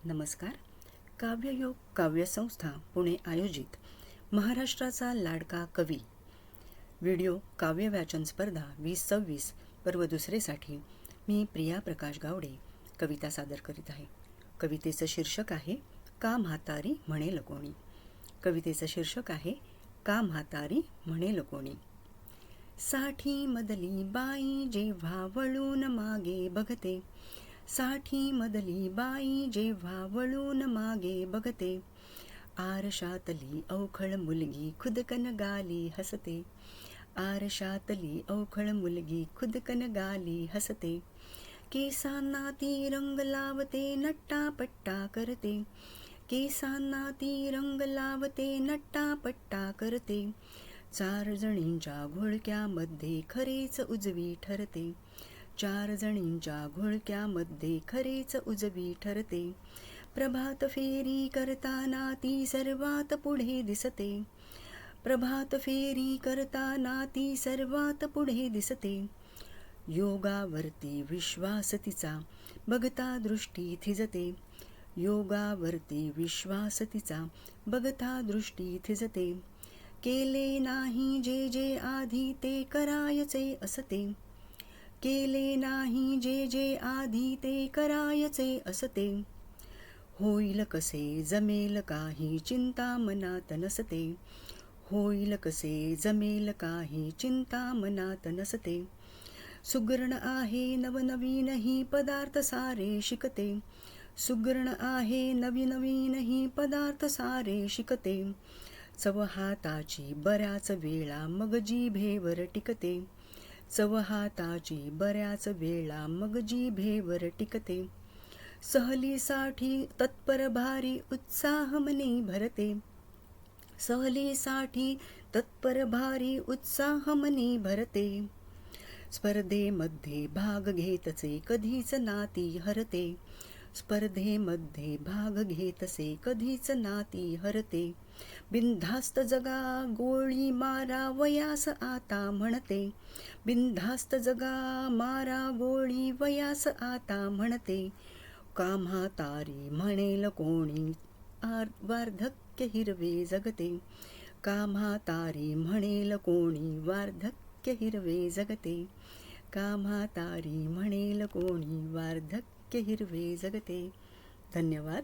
नमस्कार. काव्ययोग काव्यसंस्था पुणे आयोजित महाराष्ट्राचा लाडका कवी व्हिडिओ काव्य वाचन स्पर्धा 2026 पर्व दुसरेसाठी मी प्रिया प्रकाश गावडे कविता सादर करीत आहे. कवितेचं शीर्षक आहे का म्हातारी म्हणेल कोणी. कवितेचं शीर्षक आहे का म्हातारी म्हणेल कोणी. साठी मदली बाई जेव्हा वळून मागे बघते, साठी मदली बाई जेव्हा वळून मागे बघते, आरशातली अवखळ मुलगी खुदकन गाली हसते, आरशातली अवखळ मुलगी खुदकन गाली हसते, केसांना ती रंग लावते नट्टापट्टा करते, केसांना ती रंग लावते नट्टापट्टा करते, चार जणींच्या घोळक्यामध्ये खरेच उजवी ठरते, चार जणींच्या घोळक्यामध्ये खरेच उजवी ठरते, प्रभात फेरी करताना ती सर्वात पुढे दिसते, प्रभात फेरी करताना ती सर्वात पुढे दिसते, योगावरती विश्वास तिचा बघता दृष्टी थिजते, योगावरती विश्वास तिचा बघता दृष्टी थिजते, केले नाही जे जे आधी ते करायचे असते, केले नाही जे जे आधी ते करायचे असते, होईल कसे जमेल काही चिंता मनात नसते, होईल कसे जमेल काही चिंता मनात नसते, सुगरण आहे नवनवीन ही पदार्थ सारे शिकते, सुगरण आहे नवीन ही पदार्थ सारे शिकते, चव हाताची बऱ्याच वेळा मग जिभेवर टिकते, चव हाताची बऱ्याच वेळा मग जिभेवर टिकते, सहलीसाठी तत्पर भारी उत्साह मनी भरते, सहलीसाठी तत्पर भारी उत्साह मनी भरते, स्पर्धेमध्ये भाग घेतसे कधीच नाती हरते, स्पर्धेमध्ये भाग घेतसे कधीच नाती हरते, बिनधास्त जगा गोळी मारा वयास आता म्हणते, बिनधास्त जगा मारा गोळी वयास आता म्हणते, का म्हातारी म्हणेल कोणी वार्धक्य हिरवे जगते, का म्हातारी म्हणेल कोणी वार्धक्य हिरवे जगते, का म्हातारी म्हणेल कोणी वार्धक्य हिरवे जगते. धन्यवाद.